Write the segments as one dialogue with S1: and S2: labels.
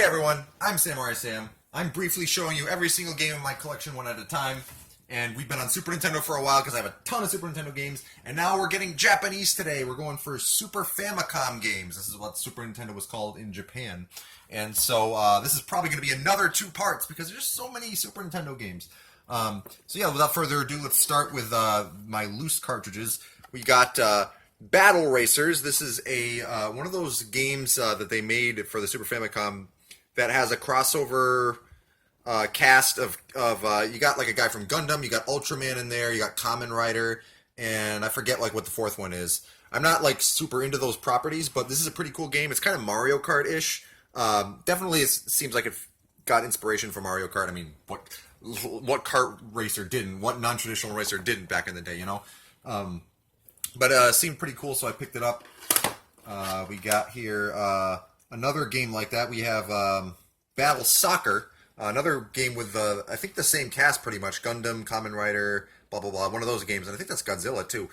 S1: everyone, I'm Samurai Sam. I'm briefly showing you every single game in my collection one at a time. And we've been on Super Nintendo for a while because I have a ton of Super Nintendo games. And now we're getting Japanese today. We're going for Super Famicom games. This is what Super Nintendo was called in Japan. And so this is probably going to be another 2 parts because there's so many Super Nintendo games. So yeah, without further ado, let's start with my loose cartridges. We got Battle Racers. This is a one of those games that they made for the Super Famicom that has a crossover cast of you got like a guy from Gundam, you got Ultraman in there, you got Kamen Rider, and I forget like what the 4th one is. I'm not like super into those properties, but this is a pretty cool game. It's kind of Mario Kart-ish. Definitely, it seems like it got inspiration from Mario Kart. I mean, what kart racer didn't? What non-traditional racer didn't back in the day? You know. But it seemed pretty cool, so I picked it up. We got here another game like that. We have Battle Soccer, another game with, I think, the same cast pretty much. Gundam, Kamen Rider, blah, blah, blah. One of those games, and I think that's Godzilla, too.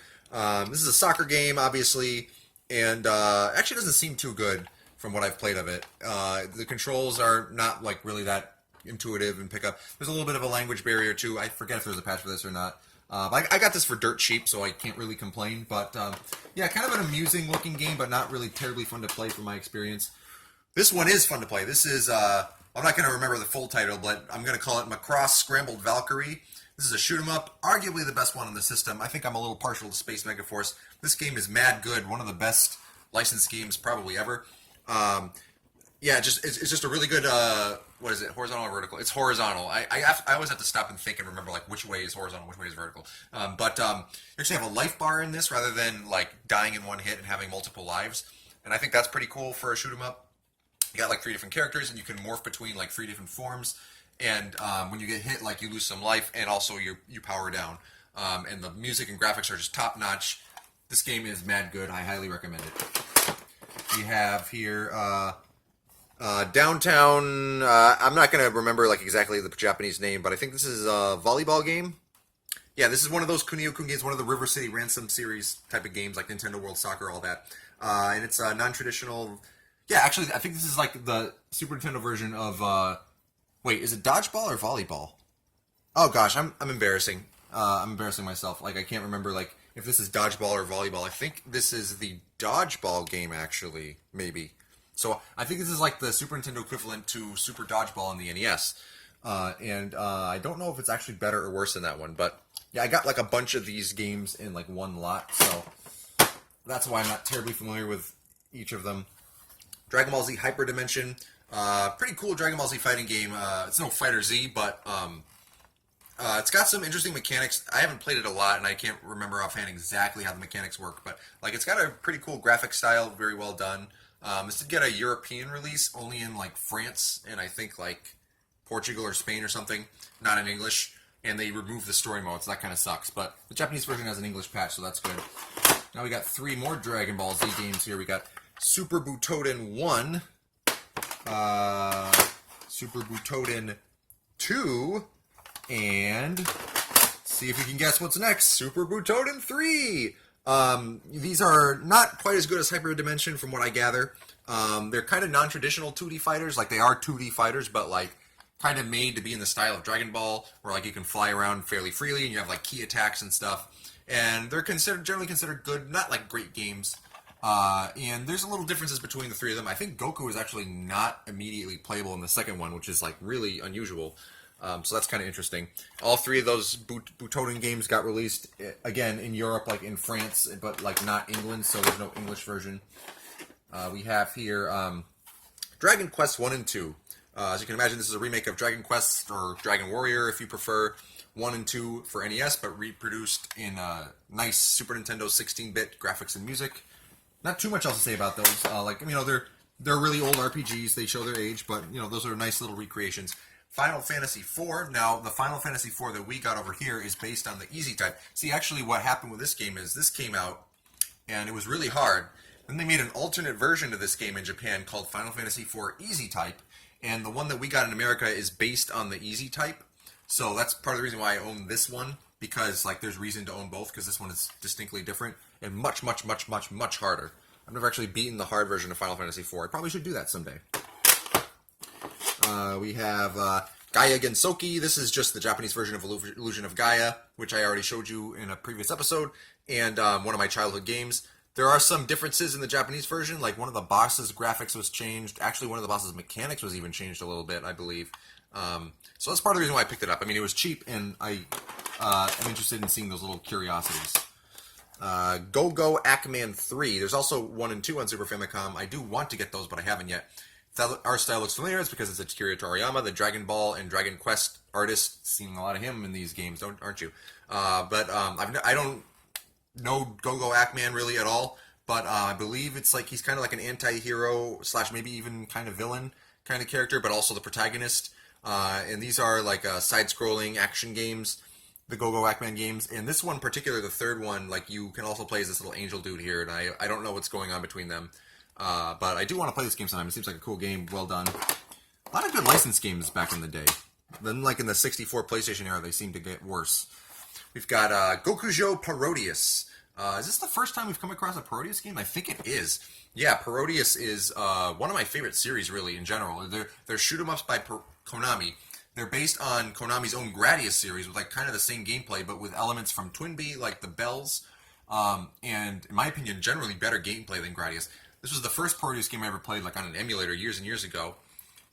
S1: This is a soccer game, obviously, and actually doesn't seem too good from what I've played of it. The controls are not, like, really that intuitive and pick up. There's a little bit of a language barrier, too. I forget if there's a patch for this or not. I got this for dirt cheap, so I can't really complain. But, yeah, kind of an amusing-looking game, but not really terribly fun to play from my experience. This one is fun to play. This is, I'm not going to remember the full title, but I'm going to call it Macross Scrambled Valkyrie. This is a shoot-'em-up, arguably the best one in the system. I think I'm a little partial to Space Megaforce. This game is mad good, one of the best licensed games probably ever. Yeah, it's just a really good, what is it, horizontal or vertical? It's horizontal. I always have to stop and think and remember, like, which way is horizontal, which way is vertical. But you actually have a life bar in this rather than, like, dying in one hit and having multiple lives. And I think that's pretty cool for a shoot-'em-up. You got, like, 3 different characters, and you can morph between, like, 3 different forms. And when you get hit, like, you lose some life, and also you power down. And the music and graphics are just top-notch. This game is mad good. I highly recommend it. We have here... Downtown, I'm not going to remember like exactly the Japanese name, but I think this is a volleyball game. Yeah, this is one of those Kunio-kun games, one of the River City Ransom series type of games, like Nintendo World Soccer, all that. And it's non-traditional. Yeah, actually, I think this is like the Super Nintendo version of, wait, is it dodgeball or volleyball? Oh gosh, I'm embarrassing. I'm embarrassing myself. Like, I can't remember, like, if this is dodgeball or volleyball. I think this is the dodgeball game, actually, maybe. So I think this is like the Super Nintendo equivalent to Super Dodgeball in the NES. And I don't know if it's actually better or worse than that one. But yeah, I got like a bunch of these games in like one lot. So that's why I'm not terribly familiar with each of them. Dragon Ball Z Hyper Dimension. Pretty cool Dragon Ball Z fighting game. It's no Fighter Z, but it's got some interesting mechanics. I haven't played it a lot, and I can't remember offhand exactly how the mechanics work. But like, it's got a pretty cool graphic style, very well done. This did get a European release, only in like France and I think like Portugal or Spain or something, not in English. And they removed the story mode, so that kind of sucks. But the Japanese version has an English patch, so that's good. Now we got 3 more Dragon Ball Z games here. We got Super Butoden 1, Super Butoden 2, and see if you can guess what's next, Super Butoden 3. These are not quite as good as Hyper Dimension from what I gather. They're kind of non-traditional 2D fighters. Like, they are 2D fighters, but, like, kind of made to be in the style of Dragon Ball, where, like, you can fly around fairly freely, and you have, like, key attacks and stuff. And they're generally considered good, not, like, great games. And there's a little differences between the 3 of them. I think Goku is actually not immediately playable in the second one, which is, like, really unusual. So that's kind of interesting. All 3 of those Butoden games got released, again, in Europe, like in France, but like not England, so there's no English version. We have here Dragon Quest 1 and 2. As you can imagine, this is a remake of Dragon Quest, or Dragon Warrior, if you prefer, 1 and 2 for NES, but reproduced in nice Super Nintendo 16-bit graphics and music. Not too much else to say about those. Like, you know, they're really old RPGs. They show their age, but, you know, those are nice little recreations. Final Fantasy IV. Now, the Final Fantasy IV that we got over here is based on the Easy type. See, actually, what happened with this game is this came out, and it was really hard. Then they made an alternate version of this game in Japan called Final Fantasy IV Easy type, and the one that we got in America is based on the Easy type. So that's part of the reason why I own this one, because like there's reason to own both, because this one is distinctly different and much harder. I've never actually beaten the hard version of Final Fantasy IV. I probably should do that someday. We have Gaia Gensoki. This is just the Japanese version of Illusion of Gaia, which I already showed you in a previous episode, and one of my childhood games. There are some differences in the Japanese version, like one of the boss's graphics was changed. Actually, one of the boss's mechanics was even changed a little bit, I believe. So that's part of the reason why I picked it up. I mean, it was cheap, and I'm interested in seeing those little curiosities. Go Ackman 3. There's also 1 and 2 on Super Famicom. I do want to get those, but I haven't yet. If art style looks familiar, it's because it's Akira Toriyama, the Dragon Ball and Dragon Quest artist. Seeing a lot of him in these games, aren't you? I don't know Go Ackman really at all, but I believe it's like he's kind of like an anti-hero / maybe even kind of villain kind of character, but also the protagonist. And these are like side-scrolling action games, the Go Ackman games. And this one in particular, the third one, like you can also play as this little angel dude here, and I don't know what's going on between them. But I do want to play this game sometime. It seems like a cool game, well done. A lot of good licensed games back in the day. Then like in the 64 PlayStation era, they seem to get worse. We've got Gokujo Parodius. Is this the first time we've come across a Parodius game? I think it is. Yeah, Parodius is one of my favorite series, really, in general. They're shoot-em-ups by Konami. They're based on Konami's own Gradius series with like kind of the same gameplay, but with elements from Twinbee, like the bells, and in my opinion, generally better gameplay than Gradius. This was the first Parodius game I ever played, like on an emulator years and years ago,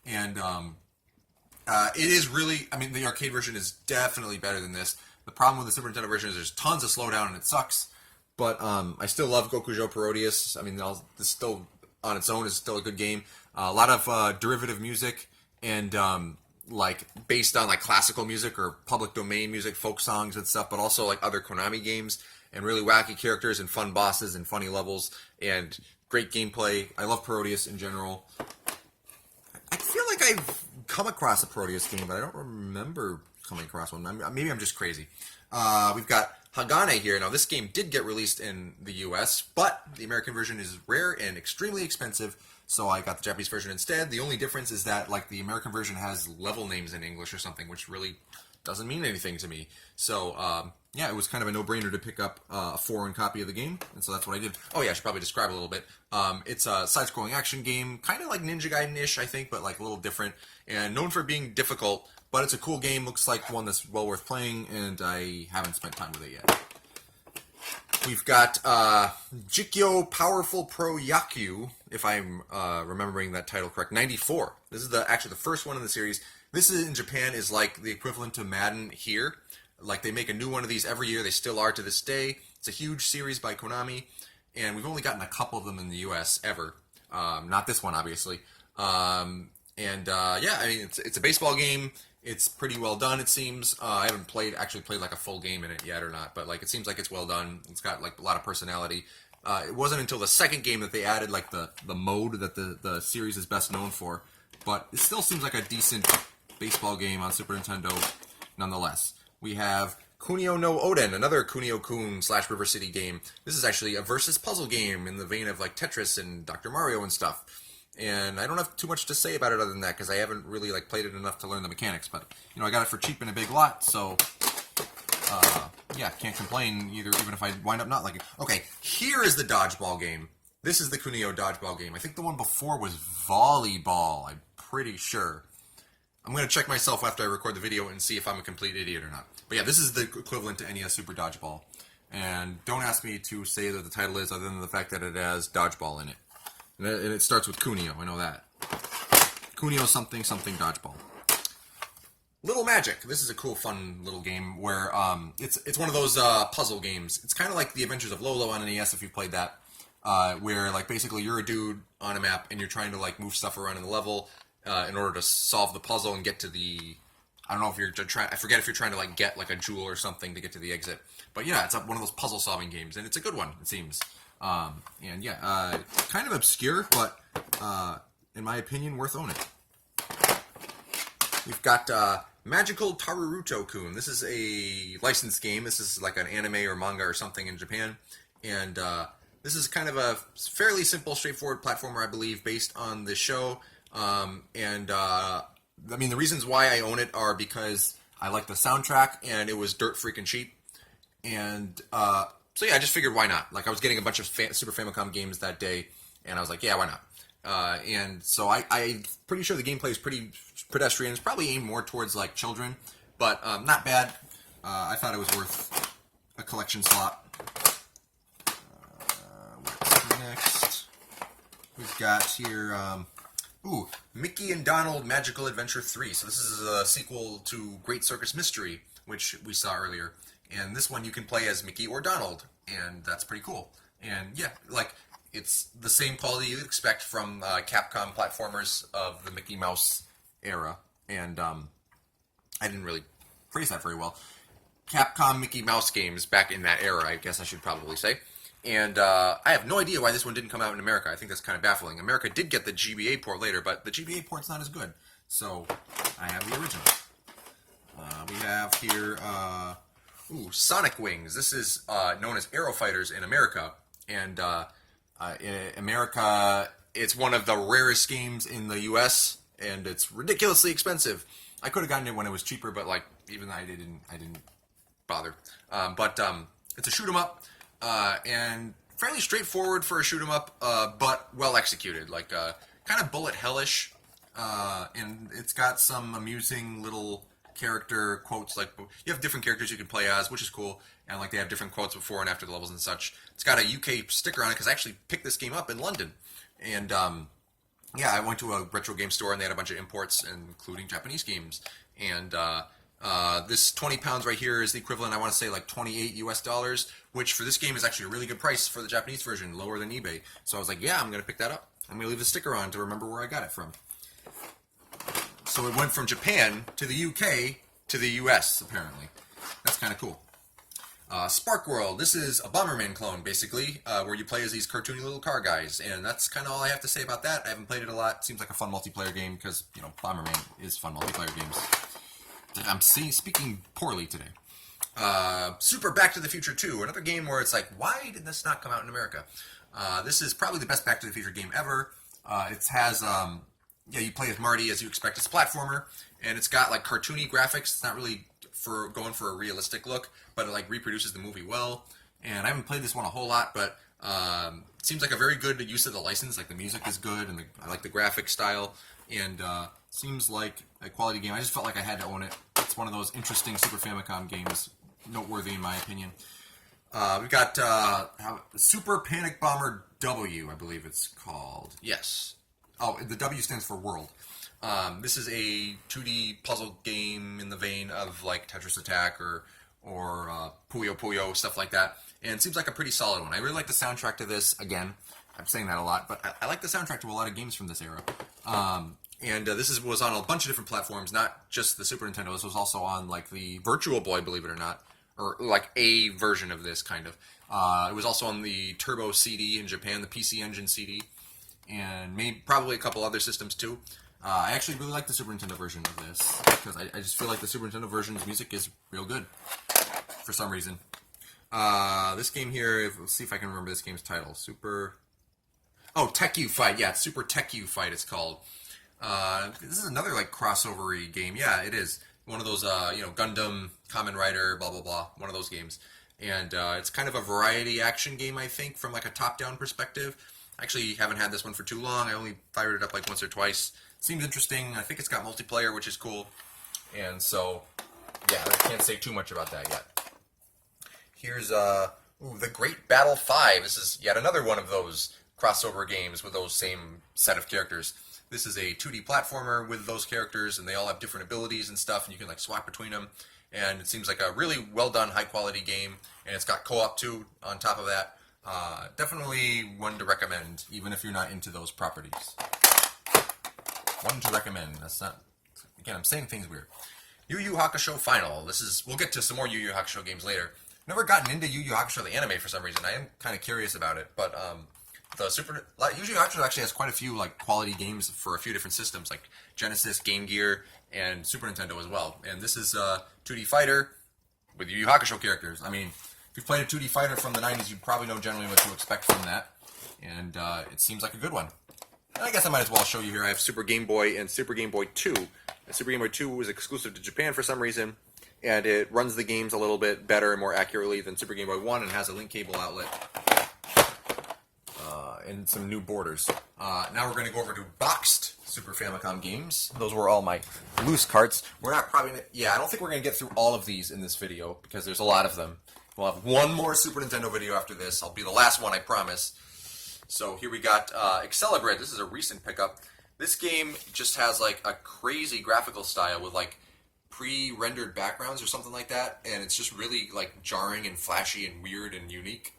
S1: and it is really. I mean, the arcade version is definitely better than this. The problem with the Super Nintendo version is there's tons of slowdown and it sucks. But I still love Gokujo Parodius. I mean, this still on its own is still a good game. A lot of derivative music and like based on like classical music or public domain music, folk songs and stuff, but also like other Konami games and really wacky characters and fun bosses and funny levels and great gameplay. I love Parodius in general. I feel like I've come across a Parodius game, but I don't remember coming across one. Maybe I'm just crazy. We've got Hagane here. Now, this game did get released in the US, but the American version is rare and extremely expensive, so I got the Japanese version instead. The only difference is that, like, the American version has level names in English or something, which really doesn't mean anything to me. So, yeah, it was kind of a no-brainer to pick up a foreign copy of the game, and so that's what I did. Oh, yeah, I should probably describe it a little bit. It's a side-scrolling action game, kind of like Ninja Gaiden-ish, I think, but, like, a little different, and known for being difficult, but it's a cool game, looks like one that's well worth playing, and I haven't spent time with it yet. We've got Jikyo Powerful Pro Yakyu, if I'm remembering that title correct, 94. This is actually the first one in the series. This is, in Japan is like the equivalent to Madden here. Like they make a new one of these every year. They still are to this day. It's a huge series by Konami, and we've only gotten a couple of them in the US ever. Not this one, obviously. Yeah, I mean, it's a baseball game. It's pretty well done, it seems. I haven't actually played like a full game in it yet or not, but like it seems like it's well done. It's got like a lot of personality. It wasn't until the second game that they added like the mode that the series is best known for, but it still seems like a decent baseball game on Super Nintendo nonetheless. We have Kunio no Oden, another Kunio-kun / River City game. This is actually a versus puzzle game in the vein of like Tetris and Dr. Mario and stuff. And I don't have too much to say about it other than that because I haven't really like played it enough to learn the mechanics. But you know, I got it for cheap in a big lot, so yeah, can't complain either. Even if I wind up not liking it. Okay, here is the dodgeball game. This is the Kunio dodgeball game. I think the one before was volleyball. I'm pretty sure. I'm gonna check myself after I record the video and see if I'm a complete idiot or not. But yeah, this is the equivalent to NES Super Dodgeball. And don't ask me to say that the title is other than the fact that it has dodgeball in it. And it starts with Kunio, I know that. Kunio something something dodgeball. Little Magic. This is a cool, fun little game where it's one of those puzzle games. It's kind of like The Adventures of Lolo on NES if you've played that, where like basically you're a dude on a map and you're trying to like move stuff around in the level in order to solve the puzzle and get to the. I don't know if you're trying. I forget if you're trying to like get like a jewel or something to get to the exit. But yeah, it's one of those puzzle solving games, and it's a good one. It seems. And yeah, kind of obscure, but in my opinion, worth owning. We've got Magical Taruruto-kun. This is a licensed game. This is like an anime or manga or something in Japan. And this is kind of a fairly simple, straightforward platformer, I believe, based on the show. I mean, the reasons why I own it are because I like the soundtrack, and it was dirt freaking cheap. And so yeah, I just figured why not? Like I was getting a bunch of Super Famicom games that day, and I was like, yeah, why not? And so I'm pretty sure the gameplay is pretty pedestrian. It's probably aimed more towards like children, but not bad. I thought it was worth a collection slot. What's next? We've got here, Mickey and Donald Magical Adventure 3. So this is a sequel to Great Circus Mystery, which we saw earlier. And this one you can play as Mickey or Donald, and that's pretty cool. And yeah, like, it's the same quality you'd expect from Capcom platformers of the Mickey Mouse era. And I didn't really phrase that very well. Capcom Mickey Mouse games back in that era, I guess I should probably say. And I have no idea why this one didn't come out in America. I think that's kind of baffling. America did get the GBA port later, but the GBA port's not as good. So I have the original. We have here Sonic Wings. This is known as Aero Fighters in America. And in America, it's one of the rarest games in the U.S., and it's ridiculously expensive. I could have gotten it when it was cheaper, but like even I didn't bother. But it's a shoot 'em up, and fairly straightforward for a shoot 'em up, but well executed. Like kind of bullet hellish, and it's got some amusing little character quotes. Like you have different characters you can play as, which is cool, and like they have different quotes before and after the levels and such. It's got a UK sticker on it because I actually picked this game up in London, and yeah, I went to a retro game store and they had a bunch of imports, including Japanese games. And this 20 pounds right here is the equivalent, I want to say, like 28 US dollars, which for this game is actually a really good price for the Japanese version, lower than eBay. So I was like, yeah, I'm going to pick that up. I'm going to leave the sticker on to remember where I got it from. So it went from Japan to the UK to the US, apparently. That's kind of cool. Spark World. This is a Bomberman clone, basically, where you play as these cartoony little car guys, and that's kind of all I have to say about that. I haven't played it a lot. Seems like a fun multiplayer game because, you know, Bomberman is fun multiplayer games. I'm speaking poorly today. Super Back to the Future 2, another game where it's like, why did this not come out in America? This is probably the best Back to the Future game ever. It has, you play as Marty as you expect. It's a platformer, and it's got like cartoony graphics. It's not really going for a realistic look, but it like reproduces the movie well. And I haven't played this one a whole lot, but it seems like a very good use of the license. Like the music is good, and I like the graphic style, and seems like a quality game. I just felt like I had to own it. It's one of those interesting Super Famicom games, noteworthy in my opinion. We've got Super Panic Bomber W, I believe it's called. Yes. Oh, the W stands for World. This is a 2D puzzle game in the vein of like Tetris Attack or Puyo Puyo, stuff like that. And it seems like a pretty solid one. I really like the soundtrack to this. Again, I'm saying that a lot, but I like the soundtrack to a lot of games from this era. And this was on a bunch of different platforms, not just the Super Nintendo. This was also on like the Virtual Boy, believe it or not, or like a version of this kind of. It was also on the Turbo CD in Japan, the PC Engine CD, and probably a couple other systems too. I actually really like the Super Nintendo version of this because I just feel like the Super Nintendo version's music is real good for some reason. This game here, let's see if I can remember this game's title. Tech U Fight. Yeah, it's Super Tech U Fight it's called. This is another like crossover-y game. Yeah, it is. One of those, Gundam, Kamen Rider, blah, blah, blah. One of those games. And it's kind of a variety action game, I think, from like a top-down perspective. I actually haven't had this one for too long. I only fired it up like once or twice. Seems interesting. I think it's got multiplayer, which is cool. And so, yeah, I can't say too much about that yet. Here's The Great Battle 5. This is yet another one of those crossover games with those same set of characters. This is a 2D platformer with those characters, and they all have different abilities and stuff, and you can like swap between them. And it seems like a really well done, high quality game, and it's got co-op too on top of that. Definitely one to recommend, even if you're not into those properties. One to recommend. That's not. Again, I'm saying things weird. Yu Yu Hakusho Final. We'll get to some more Yu Yu Hakusho games later. Never gotten into Yu Yu Hakusho the anime for some reason. I am kind of curious about it, but Yu Yu Hakusho actually has quite a few like quality games for a few different systems, like Genesis, Game Gear, and Super Nintendo as well. And this is a 2D fighter with Yu Yu Hakusho characters. I mean, if you've played a 2D fighter from the 90s, you probably know generally what to expect from that. And it seems like a good one. And I guess I might as well show you here. I have Super Game Boy and Super Game Boy 2. The Super Game Boy 2 was exclusive to Japan for some reason, and it runs the games a little bit better and more accurately than Super Game Boy 1 and has a link cable outlet. and some new borders. Now we're going to go over to boxed Super Famicom games. Those were all my loose carts. We're not probably, I don't think we're going to get through all of these in this video because there's a lot of them. We'll have one more Super Nintendo video after this. I'll be the last one, I promise. So here we got Accelibrid. This is a recent pickup. This game just has like a crazy graphical style with like pre-rendered backgrounds or something like that, and it's just really like jarring and flashy and weird and unique,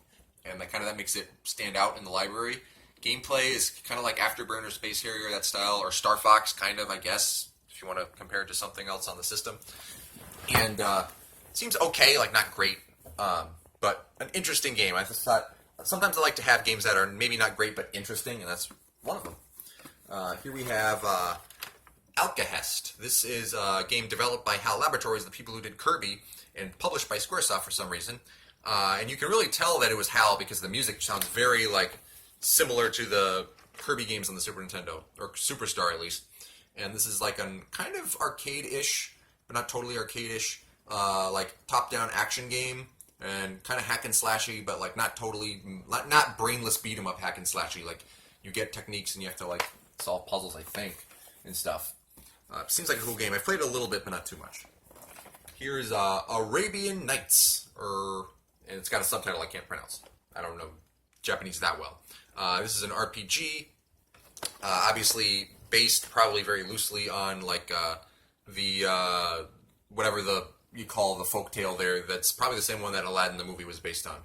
S1: and that makes it stand out in the library. Gameplay is kind of like Afterburner, Space Harrier, that style, or Star Fox, kind of, I guess, if you want to compare it to something else on the system. And it seems okay, like not great, but an interesting game. I just thought sometimes I like to have games that are maybe not great but interesting, and that's one of them. Here we have Alkahest. This is a game developed by HAL Laboratories, the people who did Kirby, and published by Squaresoft for some reason. And you can really tell that it was HAL because the music sounds very like similar to the Kirby games on the Super Nintendo, or Superstar at least. And this is like a kind of arcade-ish, but not totally arcade-ish, like top-down action game, and kind of hack and slashy, but like not totally, not brainless beat 'em up hack and slashy. Like you get techniques and you have to like solve puzzles, I think, and stuff. Seems like a cool game. I've played it a little bit, but not too much. Here's Arabian Nights, and it's got a subtitle I can't pronounce. I don't know Japanese that well. This is an RPG, obviously based probably very loosely on like the whatever you call the folktale there. That's probably the same one that Aladdin the movie was based on.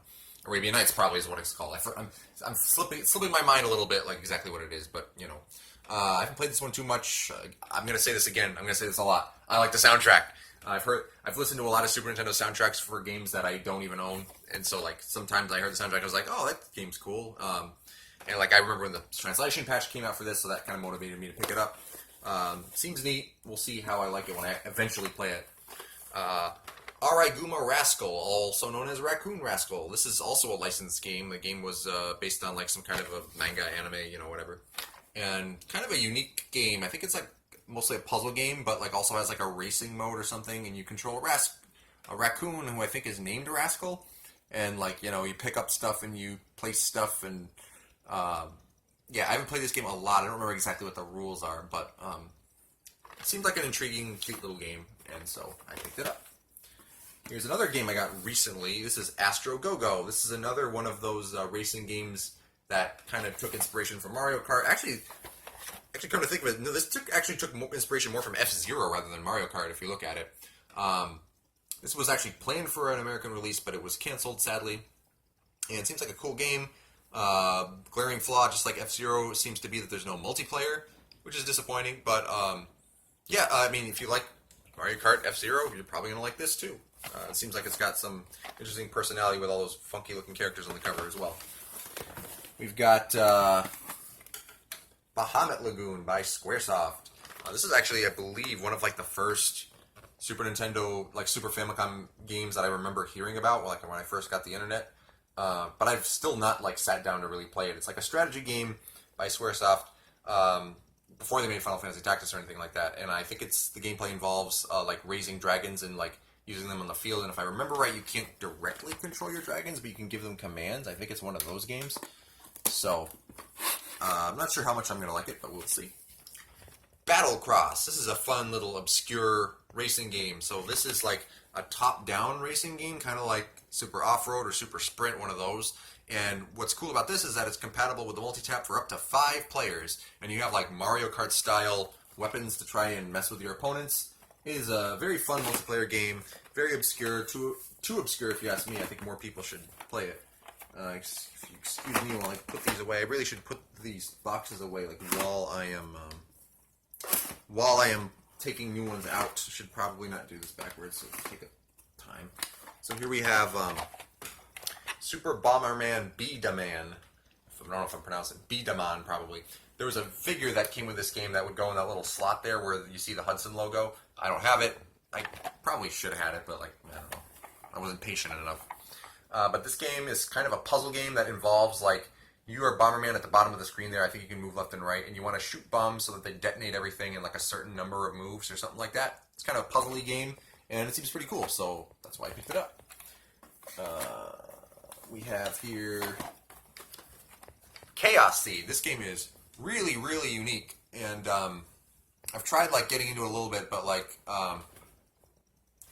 S1: Arabian Nights probably is what it's called. I'm slipping my mind a little bit, like exactly what it is, but you know. I haven't played this one too much. I'm going to say this again. I'm going to say this a lot. I like the soundtrack. I've listened to a lot of Super Nintendo soundtracks for games that I don't even own, and so like sometimes I heard the soundtrack, I was like, oh, that game's cool. And like I remember when the translation patch came out for this, so that kind of motivated me to pick it up. Seems neat. We'll see how I like it when I eventually play it. Araiguma Rascal, also known as Raccoon Rascal. This is also a licensed game. The game was based on like some kind of a manga, anime, whatever. And kind of a unique game. I think it's like mostly a puzzle game, but like also has like a racing mode or something, and you control a raccoon who I think is named Rascal, and like you pick up stuff and you place stuff, and I haven't played this game a lot. I don't remember exactly what the rules are, but it seemed like an intriguing, cute little game, and so I picked it up. Here's another game I got recently. This is Astro Go-Go. This is another one of those racing games that kind of took inspiration from Mario Kart. Actually, come to think of it, no, this took inspiration more from F-Zero rather than Mario Kart, if you look at it. This was actually planned for an American release, but it was canceled, sadly. And it seems like a cool game. Glaring flaw, just like F-Zero, seems to be that there's no multiplayer, which is disappointing. But, I mean, if you like Mario Kart F-Zero, you're probably going to like this, too. It seems like it's got some interesting personality with all those funky-looking characters on the cover as well. We've got Bahamut Lagoon by Squaresoft. This is actually, I believe, one of like the first Super Nintendo, like Super Famicom games that I remember hearing about, like when I first got the internet. But I've still not like sat down to really play it. It's like a strategy game by Squaresoft before they made Final Fantasy Tactics or anything like that. And I think the gameplay involves like raising dragons and like using them on the field. And if I remember right, you can't directly control your dragons, but you can give them commands. I think it's one of those games. So, I'm not sure how much I'm going to like it, but we'll see. Battlecross. This is a fun little obscure racing game. So this is like a top-down racing game, kind of like Super Off-Road or Super Sprint, one of those. And what's cool about this is that it's compatible with the multi-tap for up to 5 players. And you have like Mario Kart-style weapons to try and mess with your opponents. It is a very fun multiplayer game. Very obscure. Too obscure if you ask me. I think more people should play it. Excuse me while I put these away. I really should put these boxes away, like while I am taking new ones out. Should probably not do this backwards, so it'll take a time. So here we have Super Bomberman Bidaman. I don't know if I'm pronouncing it. Bidaman, probably. There was a figure that came with this game that would go in that little slot there where you see the Hudson logo. I don't have it. I probably should have had it, but like I don't know. I wasn't patient enough. But this game is kind of a puzzle game that involves, like, you are Bomberman at the bottom of the screen there. I think you can move left and right. And you want to shoot bombs so that they detonate everything in, like, a certain number of moves or something like that. It's kind of a puzzly game, and it seems pretty cool. So that's why I picked it up. We have here Chaos Seed. This game is really, really unique, and I've tried like getting into it a little bit, but like I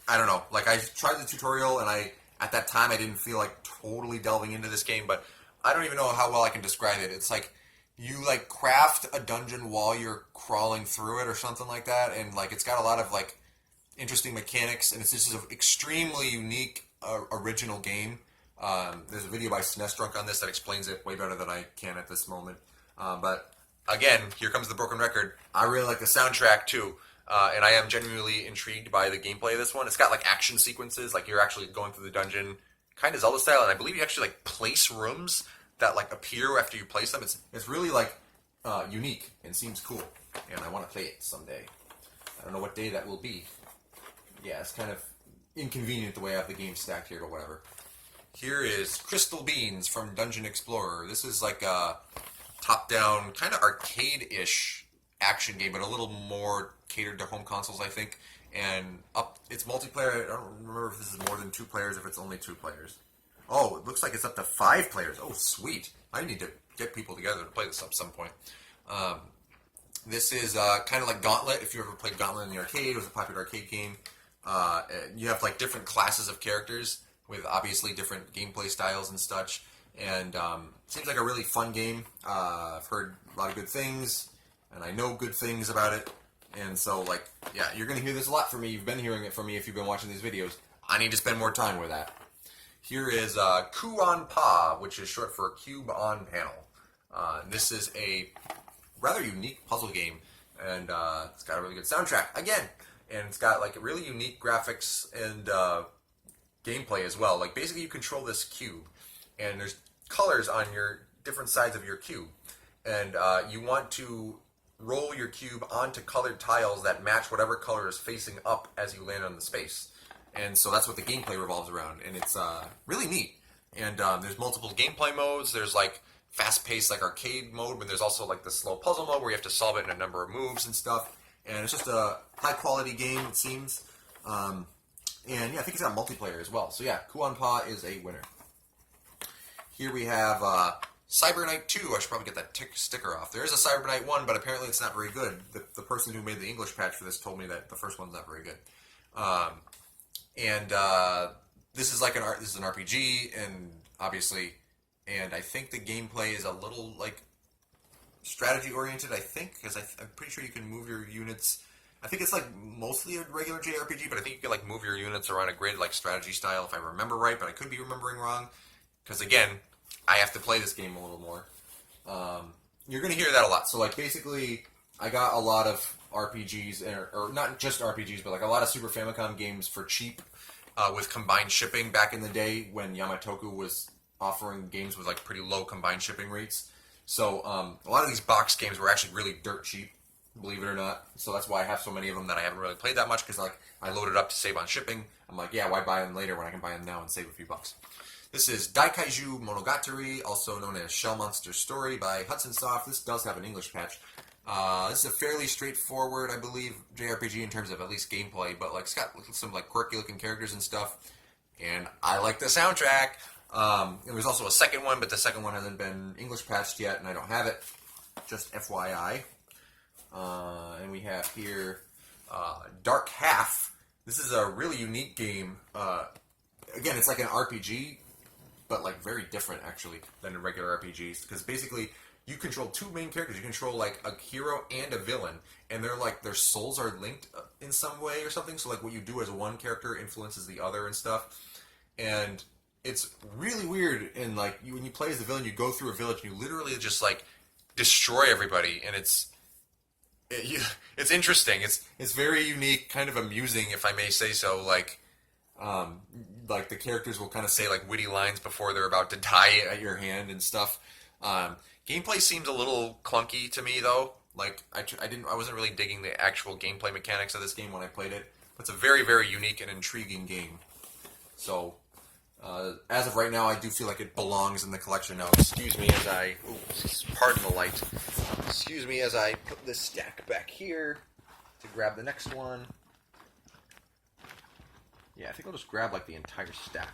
S1: don't know. Like I tried the tutorial, and at that time I didn't feel like totally delving into this game, but I don't even know how well I can describe it. It's like you like craft a dungeon while you're crawling through it or something like that, and like it's got a lot of like interesting mechanics, and it's just an extremely unique original game. There's a video by Snestrunk on this that explains it way better than I can at this moment. But again, here comes the broken record. I really like the soundtrack too, and I am genuinely intrigued by the gameplay of this one. It's got like action sequences, like you're actually going through the dungeon, kind of Zelda style, and I believe you actually like place rooms that like appear after you place them. It's really like unique and seems cool, and I want to play it someday. I don't know what day that will be. Yeah, it's kind of inconvenient the way I have the game stacked here, but whatever. Here is Crystal Beans from Dungeon Explorer. This is like a top-down, kind of arcade-ish action game, but a little more catered to home consoles, I think. And it's multiplayer. I don't remember if this is more than 2 players, if it's only 2 players. Oh, it looks like it's up to 5 players. Oh, sweet. I need to get people together to play this at some point. This is kind of like Gauntlet. If you ever played Gauntlet in the arcade, it was a popular arcade game. You have like different classes of characters with obviously different gameplay styles and such. And seems like a really fun game. I've heard a lot of good things, and I know good things about it. And so, like, yeah, you're going to hear this a lot from me. You've been hearing it from me if you've been watching these videos. I need to spend more time with that. Here is Ku On Pa, which is short for Cube on Panel. This is a rather unique puzzle game, and it's got a really good soundtrack, again. And it's got, like, really unique graphics and gameplay as well. Like, basically you control this cube, and there's colors on your different sides of your cube. And you want to roll your cube onto colored tiles that match whatever color is facing up as you land on the space. And so that's what the gameplay revolves around, and it's really neat. And there's multiple gameplay modes. There's like fast-paced like arcade mode, but there's also like the slow puzzle mode where you have to solve it in a number of moves and stuff. And it's just a high-quality game, it seems. And yeah, I think it's got multiplayer as well. So yeah, Ku On Pa is a winner. Here we have Cyber Knight 2. I should probably get that sticker off. There is a Cyber Knight 1, but apparently it's not very good. The person who made the English patch for this told me that the first one's not very good. This is like an RPG, and obviously, and I think the gameplay is a little like strategy oriented. I think because I'm pretty sure you can move your units. I think it's like mostly a regular JRPG, but I think you can like move your units around a grid like strategy style if I remember right. But I could be remembering wrong because again, I have to play this game a little more. You're going to hear that a lot. So like basically, I got a lot of RPGs, or not just RPGs, but like a lot of Super Famicom games for cheap with combined shipping back in the day when Yamatoku was offering games with like pretty low combined shipping rates. So a lot of these box games were actually really dirt cheap, believe it or not. So that's why I have so many of them that I haven't really played that much, because like I loaded up to save on shipping. I'm like, yeah, why buy them later when I can buy them now and save a few bucks? This is Daikaiju Monogatari, also known as Shell Monster Story by Hudson Soft. This does have an English patch. This is a fairly straightforward, I believe, JRPG in terms of at least gameplay, but like it's got some like quirky looking characters and stuff, and I like the soundtrack. There was also a second one, but the second one hasn't been English patched yet, and I don't have it. Just FYI. And we have here Dark Half. This is a really unique game. Again, it's like an RPG, but like very different actually than in regular RPGs, because basically you control 2 main characters. You control like a hero and a villain, and they're like their souls are linked in some way or something. So like what you do as one character influences the other and stuff. And it's really weird. And like when you play as the villain, you go through a village and you literally just like destroy everybody, and it's interesting. It's very unique, kind of amusing, if I may say so. Like the characters will kind of say like witty lines before they're about to die at your hand and stuff. Gameplay seems a little clunky to me though. Like I wasn't really digging the actual gameplay mechanics of this game when I played it. But it's a very, very unique and intriguing game. So as of right now, I do feel like it belongs in the collection. Now, excuse me as I pardon the light. Excuse me as I put this stack back here to grab the next one. Yeah, I think I'll just grab like the entire stack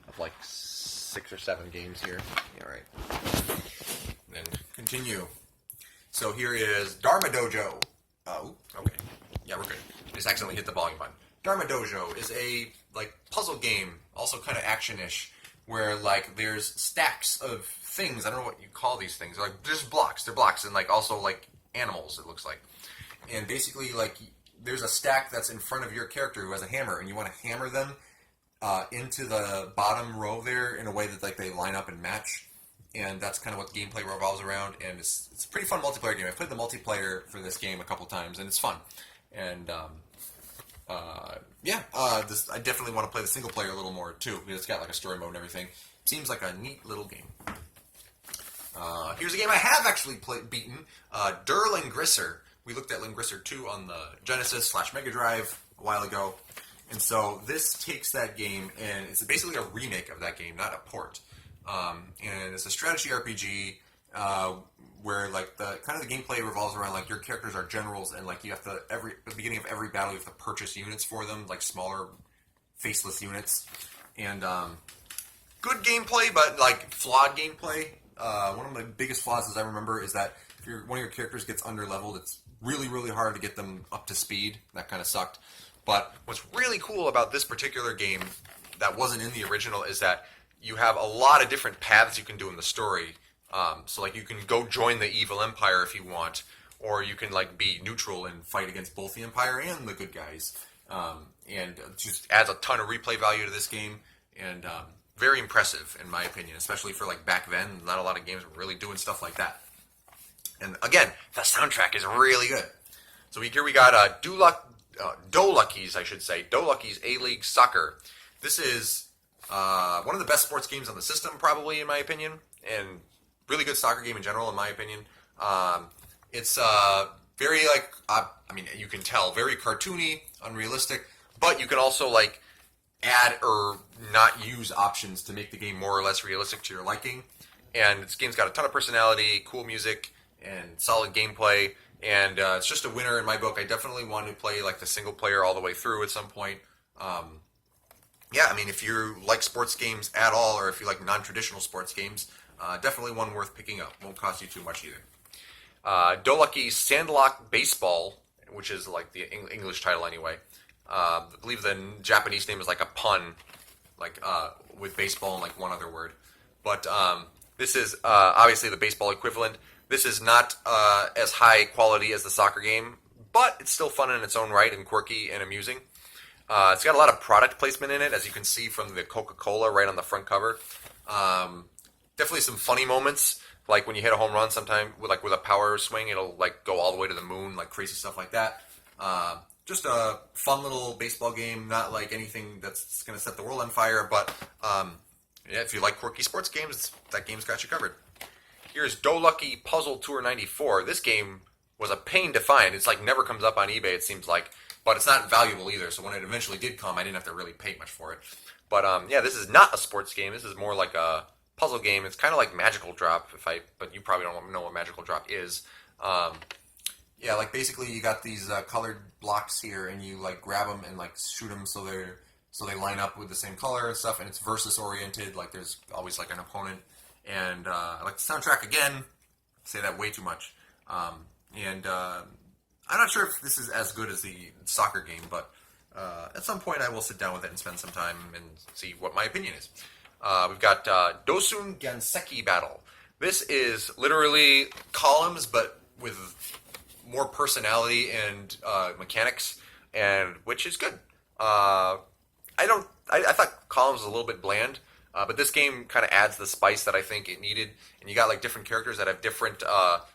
S1: of like 6 or 7 games here. Yeah, right. and continue. So here is Dharma Dojo. Oh, okay. Yeah, we're good. Just accidentally hit the volume button. Dharma Dojo is a like puzzle game, also kind of action-ish, where like there's stacks of things. I don't know what you call these things. Like there's blocks. They're blocks, and like also like animals. It looks like, and basically like there's a stack that's in front of your character who has a hammer, and you want to hammer them into the bottom row there in a way that like they line up and match. And that's kind of what the gameplay revolves around, and it's a pretty fun multiplayer game. I've played the multiplayer for this game a couple times, and it's fun. And I definitely want to play the single player a little more too, because it's got like a story mode and everything. Seems like a neat little game. Here's a game I have actually beaten, Der Langrisser. We looked at Langrisser 2 on the Genesis/Mega Drive a while ago, and so this takes that game, and it's basically a remake of that game, not a port. And it's a strategy RPG where like the gameplay revolves around like your characters are generals, and like you have to at the beginning of every battle you have to purchase units for them, like smaller faceless units, and good gameplay, but like flawed gameplay. One of my biggest flaws, as I remember, is that if one of your characters gets under leveled, it's really, really hard to get them up to speed. That kind of sucked. But what's really cool about this particular game that wasn't in the original is that you have a lot of different paths you can do in the story. So like you can go join the evil empire if you want, or you can like be neutral and fight against both the empire and the good guys. And it just adds a ton of replay value to this game, and very impressive in my opinion, especially for like back then. Not a lot of games were really doing stuff like that. And again, the soundtrack is really good. So here we got Dolucky's, I should say, Dolucky's A-League Soccer. This is one of the best sports games on the system, probably, in my opinion, and really good soccer game in general, in my opinion. It's very, like, you can tell, very cartoony, unrealistic, but you can also, like, add or not use options to make the game more or less realistic to your liking. And this game's got a ton of personality, cool music, and solid gameplay, and it's just a winner in my book. I definitely want to play, like, the single player all the way through at some point. If you like sports games at all, or if you like non-traditional sports games, definitely one worth picking up. Won't cost you too much either. Dolucky's Sandlock Baseball, which is like the English title anyway. I believe the Japanese name is like a pun, like with baseball and like one other word. But this is obviously the baseball equivalent. This is not as high quality as the soccer game, but it's still fun in its own right and quirky and amusing. It's got a lot of product placement in it, as you can see from the Coca-Cola right on the front cover. Definitely some funny moments, like when you hit a home run sometime with a power swing, it'll like go all the way to the moon, like crazy stuff like that. Just a fun little baseball game, not like anything that's going to set the world on fire, but if you like quirky sports games, that game's got you covered. Here's Dolucky Puzzle Tour 94. This game was a pain to find. It's like never comes up on eBay, it seems like. But it's not valuable either, so when it eventually did come, I didn't have to really pay much for it. But this is not a sports game. This is more like a puzzle game. It's kind of like Magical Drop, but you probably don't know what Magical Drop is. Like basically you got these colored blocks here, and you like grab them and like shoot them so they line up with the same color and stuff, and it's versus oriented. Like there's always like an opponent, and I like the soundtrack again. I say that way too much. I'm not sure if this is as good as the soccer game, but at some point I will sit down with it and spend some time and see what my opinion is. We've got Dosun Ganseki Battle. This is literally columns, but with more personality and mechanics, and which is good. I thought columns was a little bit bland, but this game kind of adds the spice that I think it needed. And you got like different characters that have different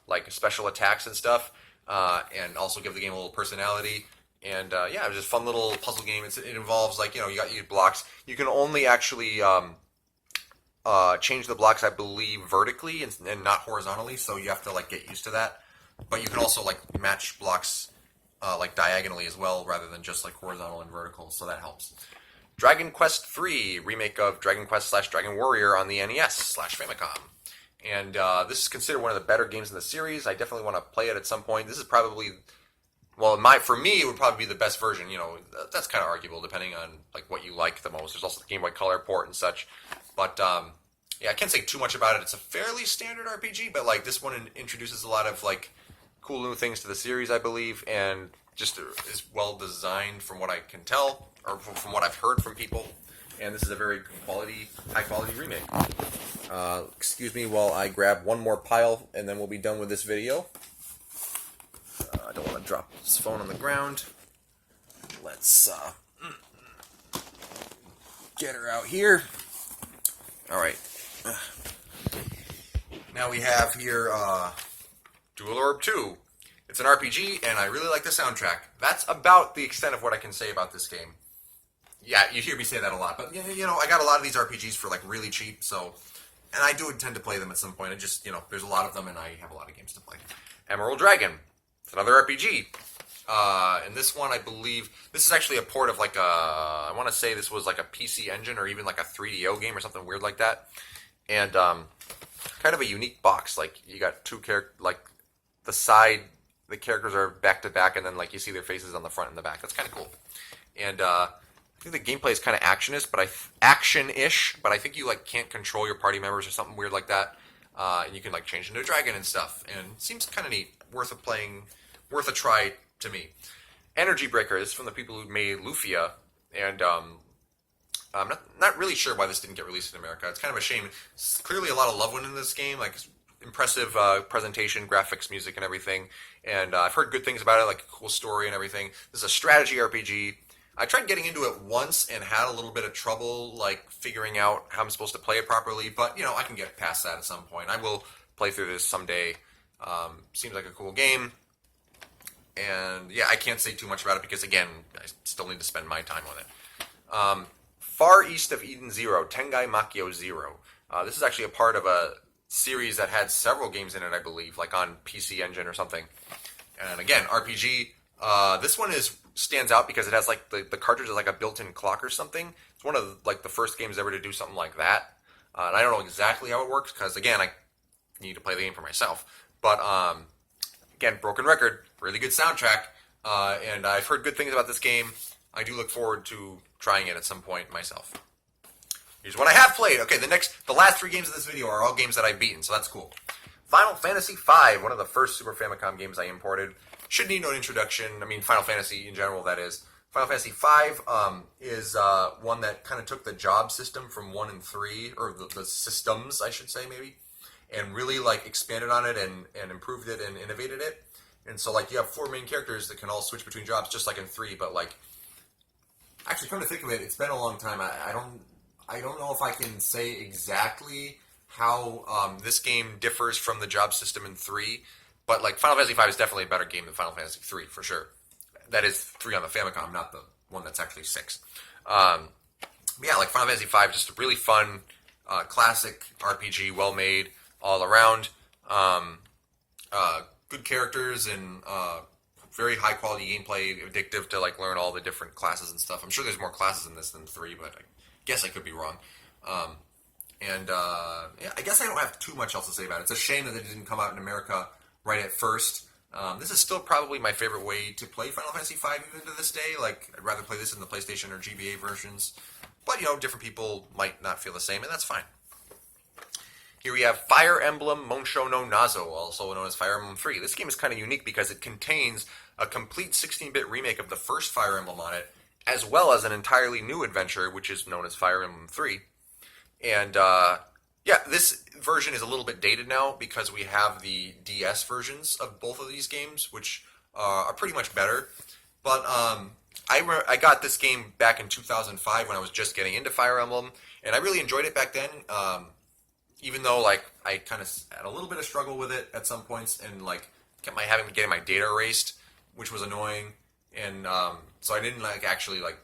S1: like special attacks and stuff. And also give the game a little personality. And it was just a fun little puzzle game. It involves like, you got your blocks. You can only actually change the blocks, I believe, vertically and not horizontally. So you have to like get used to that. But you can also like match blocks like diagonally as well, rather than just like horizontal and vertical. So that helps. Dragon Quest III, remake of Dragon Quest / Dragon Warrior on the NES / Famicom. And this is considered one of the better games in the series. I definitely want to play it at some point. This is probably, for me, it would probably be the best version. That's kind of arguable depending on like what you like the most. There's also the Game Boy Color port and such. But yeah, I can't say too much about it. It's a fairly standard RPG, but like this one introduces a lot of like cool new things to the series, I believe, and just is well designed from what I can tell, or from what I've heard from people. And this is a very high quality remake. Excuse me while I grab one more pile, and then we'll be done with this video. I don't want to drop this phone on the ground. Let's get her out here. All right. Now we have here Dual Orb 2. It's an RPG, and I really like the soundtrack. That's about the extent of what I can say about this game. Yeah, you hear me say that a lot, but you know, I got a lot of these RPGs for like really cheap, so, and I do intend to play them at some point. I just, you know, there's a lot of them, and I have a lot of games to play. Emerald Dragon. It's another RPG. And this one, I believe, this is actually a port of like a, I want to say this was like a PC Engine or even like a 3DO game or something weird like that. And kind of a unique box. Like you got two characters, like the characters are back to back, and then like you see their faces on the front and the back. That's kind of cool. And I think the gameplay is kind of action-ish, but I think you like can't control your party members or something weird like that. And you can like change into a dragon and stuff. And it seems kind of neat, worth a try to me. Energy Breaker is from the people who made Lufia, and I'm not really sure why this didn't get released in America. It's kind of a shame. It's clearly a lot of love went into this game, like impressive presentation, graphics, music, and everything. And I've heard good things about it, like a cool story and everything. This is a strategy RPG. I tried getting into it once and had a little bit of trouble, like figuring out how I'm supposed to play it properly. But you know, I can get past that at some point. I will play through this someday. Seems like a cool game. And yeah, I can't say too much about it because, again, I still need to spend my time on it. Far East of Eden Zero, Tengai Makio Zero. This is actually a part of a series that had several games in it, I believe, like on PC Engine or something. And again, RPG. This one stands out because it has like the cartridge is like a built-in clock or something. It's one of like the first games ever to do something like that. And I don't know exactly how it works because, again, I need to play the game for myself. But again, broken record, really good soundtrack, and I've heard good things about this game. I do look forward to trying it at some point myself. Here's what I have played. Okay, the last three games of this video are all games that I've beaten, so that's cool. Final Fantasy V, one of the first Super Famicom games I imported. Should need no introduction. I mean, Final Fantasy in general, that is. Final Fantasy V is one that kind of took the job system from 1 and 3, or the systems, I should say, maybe, and really like expanded on it and improved it and innovated it. And so like you have 4 main characters that can all switch between jobs just like in 3, but like actually come to think of it, it's been a long time. I don't know if I can say exactly how this game differs from the job system in 3, but like Final Fantasy V is definitely a better game than Final Fantasy 3 for sure. That is 3 on the Famicom, not the one that's actually 6. Yeah, like Final Fantasy V, just a really fun classic RPG, well made all around. Good characters and very high quality gameplay, addictive to like learn all the different classes and stuff. I'm sure there's more classes in this than 3, but I guess I could be wrong. Yeah, I guess I don't have too much else to say about it. It's a shame that it didn't come out in America right at first. This is still probably my favorite way to play Final Fantasy V even to this day. Like, I'd rather play this in the PlayStation or GBA versions. But, you know, different people might not feel the same, and that's fine. Here we have Fire Emblem Monsho no Nazo, also known as Fire Emblem 3. This game is kind of unique because it contains a complete 16-bit remake of the first Fire Emblem on it, as well as an entirely new adventure, which is known as Fire Emblem 3. And, yeah, this version is a little bit dated now because we have the DS versions of both of these games, which are pretty much better. But I got this game back in 2005 when I was just getting into Fire Emblem, and I really enjoyed it back then. Even though like I kind of had a little bit of struggle with it at some points, and like kept getting my data erased, which was annoying, and so I didn't like actually like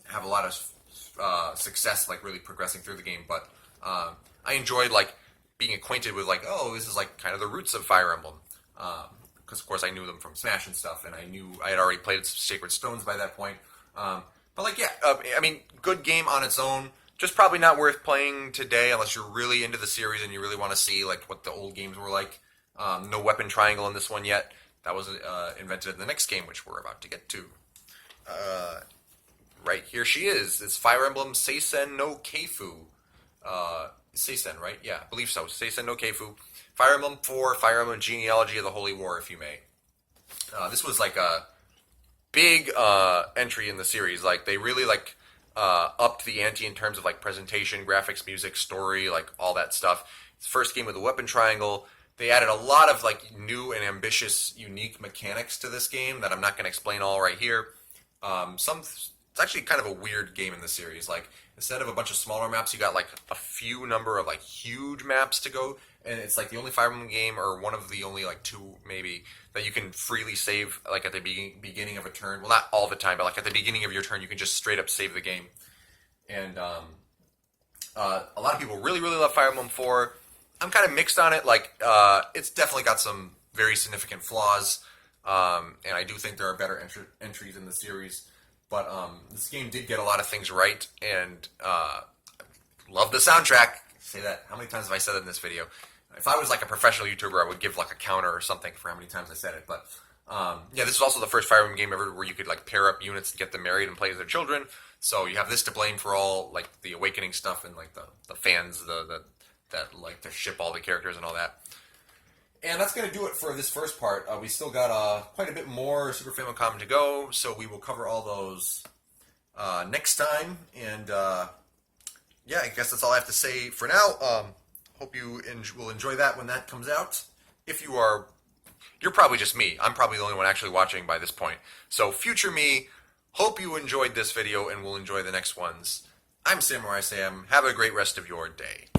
S1: have a lot of success like really progressing through the game. But I enjoyed like being acquainted with like, oh, this is like kind of the roots of Fire Emblem, because of course I knew them from Smash and stuff, and I had already played Sacred Stones by that point. But like yeah, I mean, good game on its own. Just probably not worth playing today unless you're really into the series and you really want to see like what the old games were like. No weapon triangle in this one yet. That was invented in the next game, which we're about to get to. Right here she is. It's Fire Emblem Seisen no Keifu.
S2: Seisen, right? Yeah, I believe so. Seisen no Keifu. Fire Emblem 4, Fire Emblem Genealogy of the Holy War, if you may. This was like a big entry in the series. Like they really like upped the ante in terms of like presentation, graphics, music, story, like all that stuff. It's the first game with a weapon triangle. They added a lot of like new and ambitious, unique mechanics to this game that I'm not going to explain all right here. It's actually kind of a weird game in the series. Like instead of a bunch of smaller maps, you got like a few number of like huge maps to go, and it's like the only Fire Emblem game, or one of the only like two maybe, that you can freely save like at the beginning of a turn. Well, not all the time, but like at the beginning of your turn, you can just straight up save the game. And a lot of people really love Fire Emblem 4. I'm kind of mixed on it. Like it's definitely got some very significant flaws, and I do think there are better entries in the series. But this game did get a lot of things right, and love the soundtrack. Say that. How many times have I said it in this video? If I was like a professional YouTuber, I would give like a counter or something for how many times I said it. But yeah, this is also the first Fire Emblem game ever where you could like pair up units and get them married and play as their children. So you have this to blame for all like the awakening stuff and like the fans that like to ship all the characters and all that. And that's going to do it for this first part. We still got quite a bit more Super Famicom to go, so we will cover all those next time. And yeah, I guess that's all I have to say for now. Hope you will enjoy that when that comes out. If you are, you're probably just me. I'm probably the only one actually watching by this point. So future me, hope you enjoyed this video and will enjoy the next ones. I'm Samurai Sam. Have a great rest of your day.